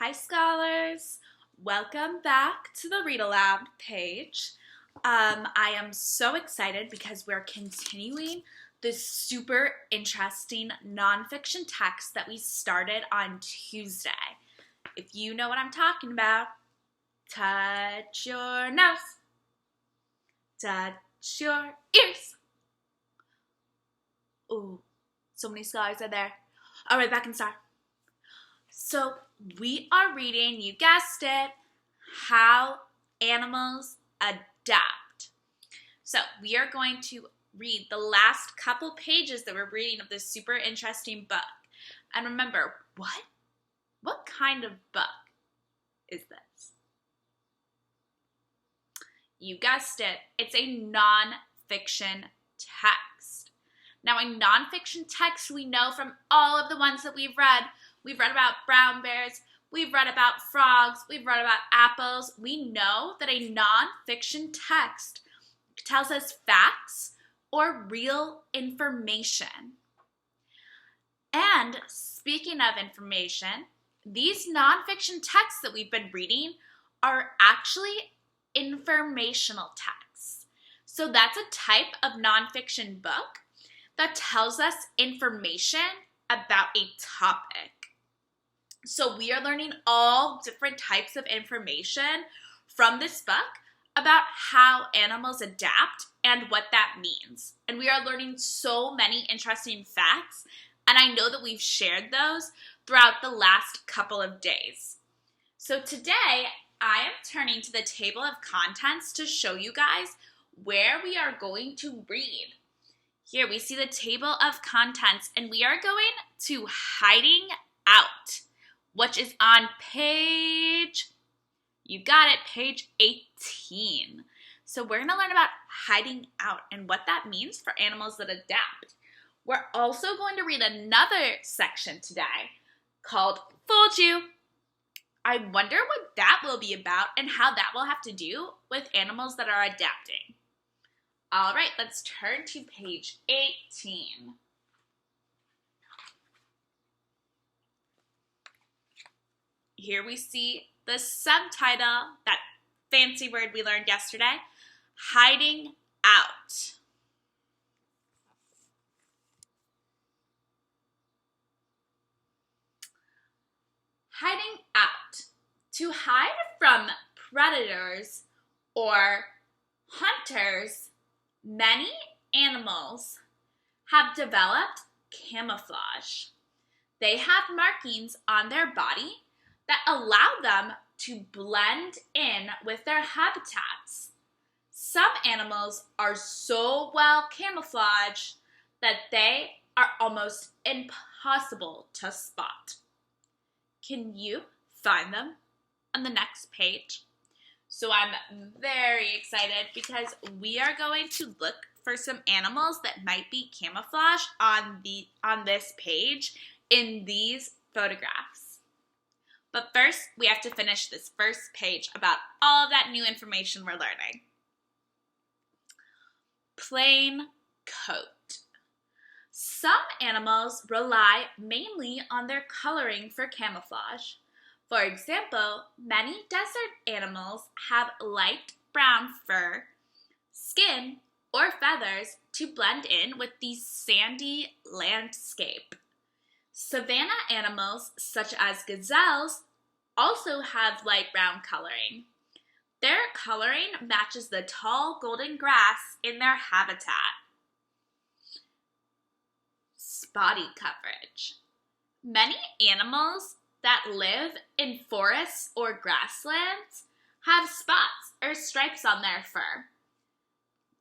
Hi scholars, welcome back to the Read Aloud page. I am so excited because we're continuing this super interesting nonfiction text that we started on Tuesday. If you know what I'm talking about, touch your nose, touch your ears. Ooh, so many scholars are there. All right, back and start. So we are reading, you guessed it, How Animals Adapt. So we are going to read the last couple pages that we're reading of this super interesting book. And remember, what kind of book is this? You guessed it, it's a nonfiction text. Now, a nonfiction text we know from all of the ones that we've read. We've read about brown bears, we've read about frogs, we've read about apples. We know that a nonfiction text tells us facts or real information. And speaking of information, these nonfiction texts that we've been reading are actually informational texts. So that's a type of nonfiction book that tells us information about a topic. So we are learning all different types of information from this book about how animals adapt and what that means. And we are learning so many interesting facts, and I know that we've shared those throughout the last couple of days. So today, I am turning to the table of contents to show you guys where we are going to read. Here we see the table of contents, and we are going to Hiding Out, which is on page, you got it, page 18. So we're going to learn about hiding out and what that means for animals that adapt. We're also going to read another section today called Fooled You. I wonder what that will be about and how that will have to do with animals that are adapting. All right, let's turn to page 18. Here we see the subtitle, that fancy word we learned yesterday, Hiding Out. Hiding out. To hide from predators or hunters, many animals have developed camouflage. They have markings on their body that allow them to blend in with their habitats. Some animals are so well camouflaged that they are almost impossible to spot. Can you find them on the next page? So I'm very excited because we are going to look for some animals that might be camouflaged on this page in these photographs. But first, we have to finish this first page about all of that new information we're learning. Plain coat. Some animals rely mainly on their coloring for camouflage. For example, many desert animals have light brown fur, skin, or feathers to blend in with the sandy landscape. Savanna animals, such as gazelles, also have light brown coloring. Their coloring matches the tall golden grass in their habitat. Spotty coverage. Many animals that live in forests or grasslands have spots or stripes on their fur.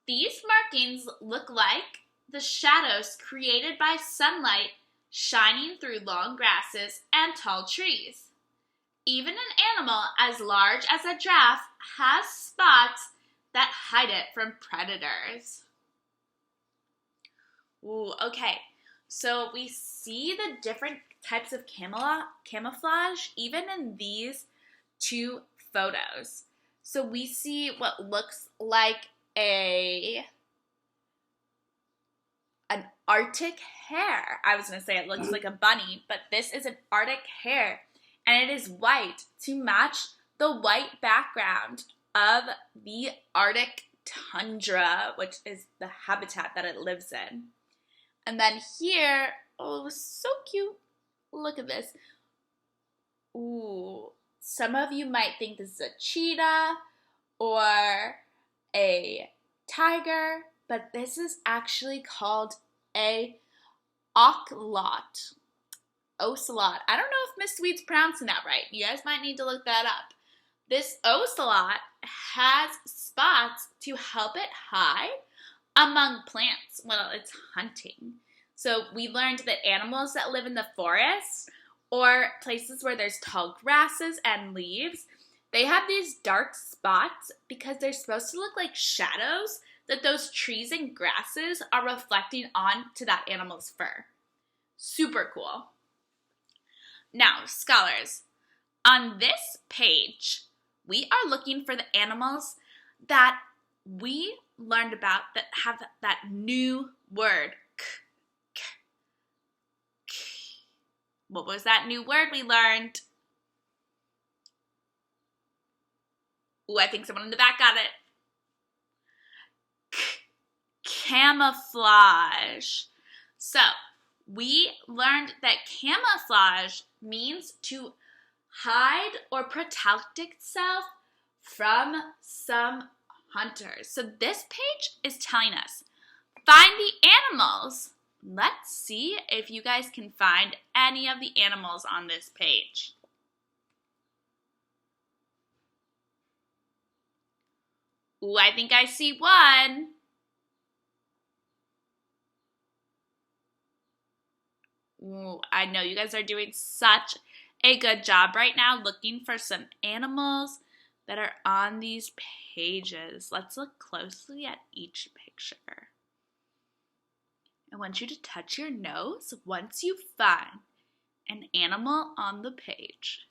These markings look like the shadows created by sunlight shining through long grasses and tall trees. Even an animal as large as a giraffe has spots that hide it from predators. Ooh, okay. So we see the different types of camouflage even in these two photos. So we see what looks like an Arctic hare. I was going to say it looks like a bunny, but this is an Arctic hare. and it is white to match the white background of the Arctic tundra, which is the habitat that it lives in. And then here, oh, so cute. Look at this. Ooh, some of you might think this is a cheetah or a tiger, but this is actually called a ocelot. Ocelot. I don't know if Miss Sweet's pronouncing that right. You guys might need to look that up. This ocelot has spots to help it hide among plants while it's hunting. So we learned that animals that live in the forest or places where there's tall grasses and leaves, they have these dark spots because they're supposed to look like shadows that those trees and grasses are reflecting onto that animal's fur. Super cool. Now, scholars, on this page, we are looking for the animals that we learned about that have that new word. What was that new word we learned? Ooh, I think someone in the back got it. Camouflage. So, we learned that camouflage means to hide or protect itself from some hunters. So this page is telling us, find the animals. Let's see if you guys can find any of the animals on this page. Ooh, I think I see one. Ooh, I know you guys are doing such a good job right now looking for some animals that are on these pages. Let's look closely at each picture. I want you to touch your nose once you find an animal on the page.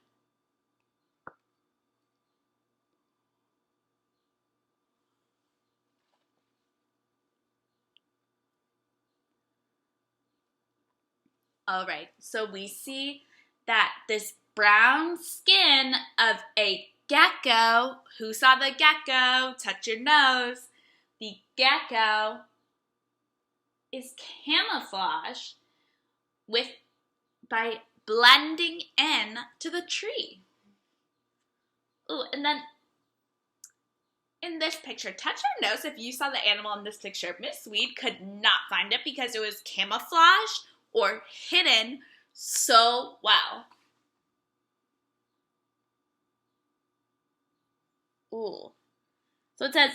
All right, so we see that this brown skin of a gecko, who saw the gecko? Touch your nose. The gecko is camouflaged by blending in to the tree. Ooh, and then in this picture, touch your nose if you saw the animal in this picture. Miss Sweet could not find it because it was camouflaged or hidden so well. Ooh. So it says,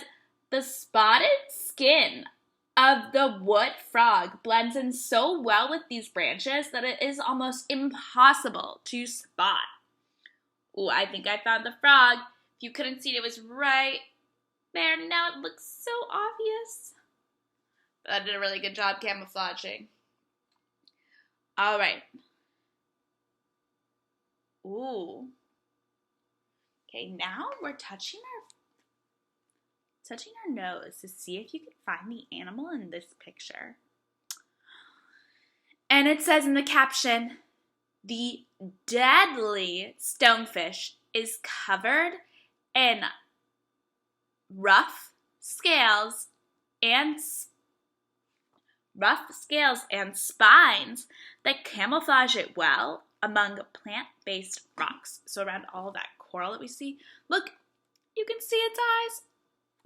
the spotted skin of the wood frog blends in so well with these branches that it is almost impossible to spot. Ooh, I think I found the frog. If you couldn't see it, it was right there. Now it looks so obvious. But I did a really good job camouflaging. All right. Ooh. Okay, now we're touching our nose to see if you can find the animal in this picture. And it says in the caption, the deadly stonefish is covered in rough scales and spines that camouflage it well among plant-based rocks. So around all that coral that we see, look, you can see its eyes.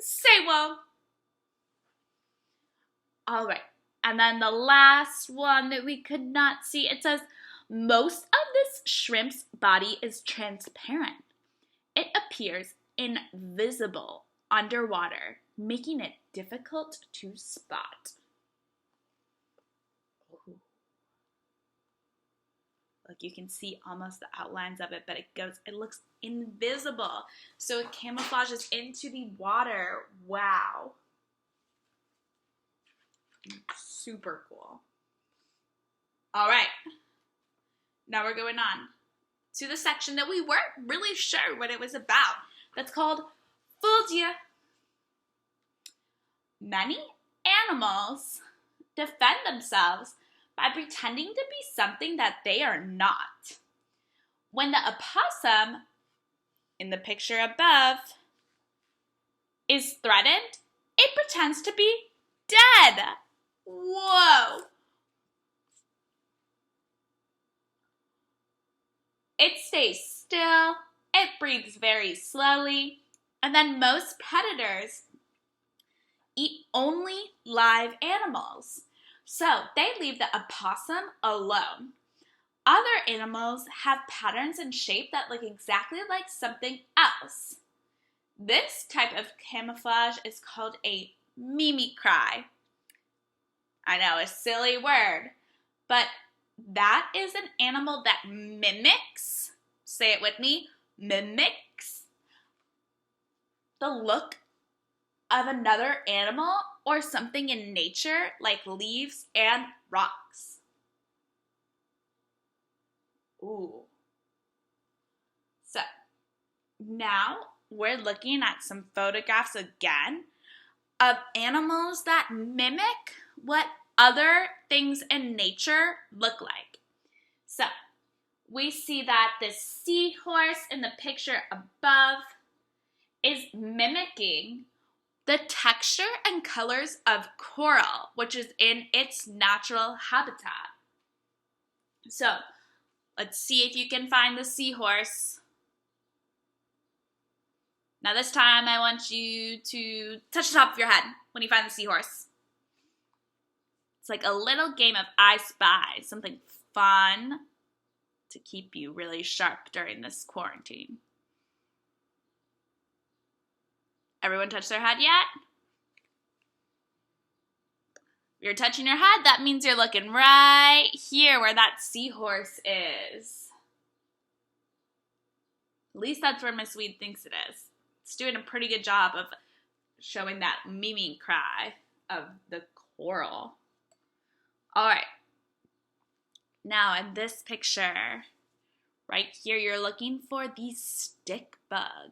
Say whoa. All right, and then the last one that we could not see, it says, most of this shrimp's body is transparent. It appears invisible underwater, making it difficult to spot. Look, you can see almost the outlines of it, but it looks invisible. So it camouflages into the water. Wow. Super cool. All right. Now we're going on to the section that we weren't really sure what it was about. That's called Fujiya. Many animals defend themselves by pretending to be something that they are not. When the opossum in the picture above is threatened, it pretends to be dead. Whoa! It stays still, it breathes very slowly, and then most predators eat only live animals. So they leave the opossum alone. Other animals have patterns and shape that look exactly like something else. This type of camouflage is called a mimicry. I know, a silly word, but that is an animal that mimics, say it with me, mimics the look of another animal or something in nature like leaves and rocks. Ooh. So now we're looking at some photographs again of animals that mimic what other things in nature look like. So we see that the seahorse in the picture above is mimicking the texture and colors of coral, which is in its natural habitat. So let's see if you can find the seahorse. Now this time I want you to touch the top of your head when you find the seahorse. It's like a little game of I Spy, something fun to keep you really sharp during this quarantine. Everyone touch their head yet? If you're touching your head, that means you're looking right here where that seahorse is. At least that's where Miss Weed thinks it is. It's doing a pretty good job of showing that mimicry of the coral. All right. Now in this picture, right here, you're looking for the stick bug.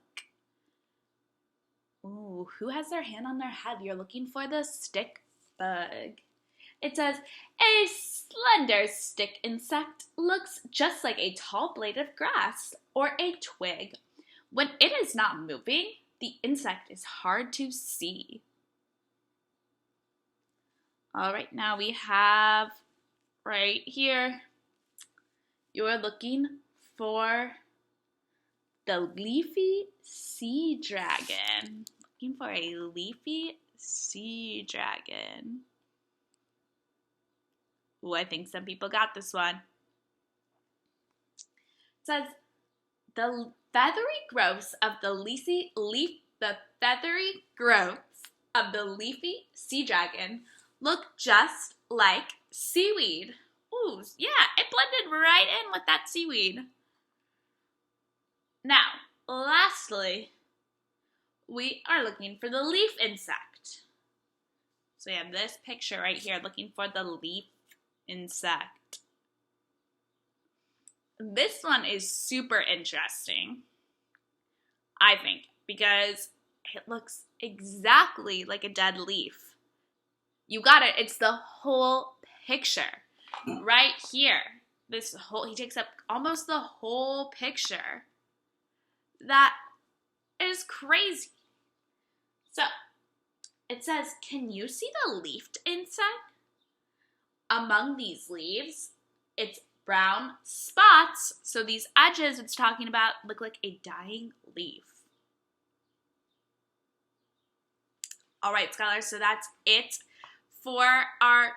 Ooh, who has their hand on their head? You're looking for the stick bug. It says, a slender stick insect looks just like a tall blade of grass or a twig. When it is not moving, the insect is hard to see. All right, now we have right here, you're looking for the leafy sea dragon. Looking for a leafy sea dragon. Ooh, I think some people got this one. It says, the feathery growths of the leafy sea dragon look just like seaweed. Ooh, yeah, it blended right in with that seaweed. Now, lastly, we are looking for the leaf insect. So we have this picture right here looking for the leaf insect. This one is super interesting, I think, because it looks exactly like a dead leaf. You got it. It's the whole picture right here. He takes up almost the whole picture. That is crazy. So, it says, can you see the leafed insect? Among these leaves, it's brown spots. So these edges it's talking about look like a dying leaf. All right, scholars, so that's it for our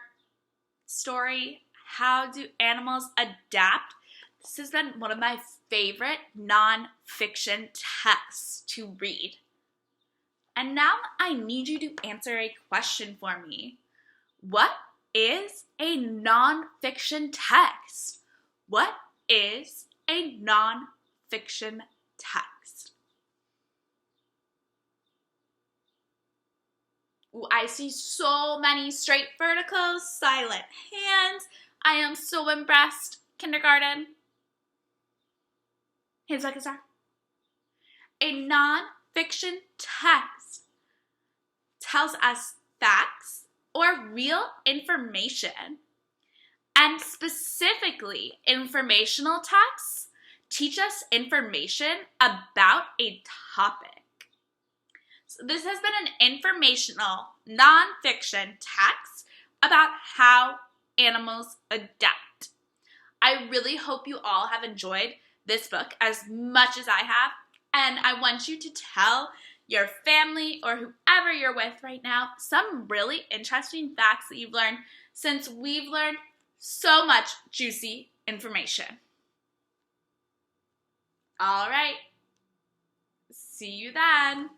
story, How Do Animals Adapt? This has been one of my favorite nonfiction texts to read. And now I need you to answer a question for me. What is a nonfiction text? What is a nonfiction text? Ooh, I see so many straight verticals, silent hands. I am so impressed. Kindergarten. Hands like a star. A nonfiction text tells us facts or real information. And specifically, informational texts teach us information about a topic. So this has been an informational, nonfiction text about how animals adapt. I really hope you all have enjoyed this book as much as I have, and I want you to tell your family or whoever you're with right now some really interesting facts that you've learned, since we've learned so much juicy information. All right, see you then.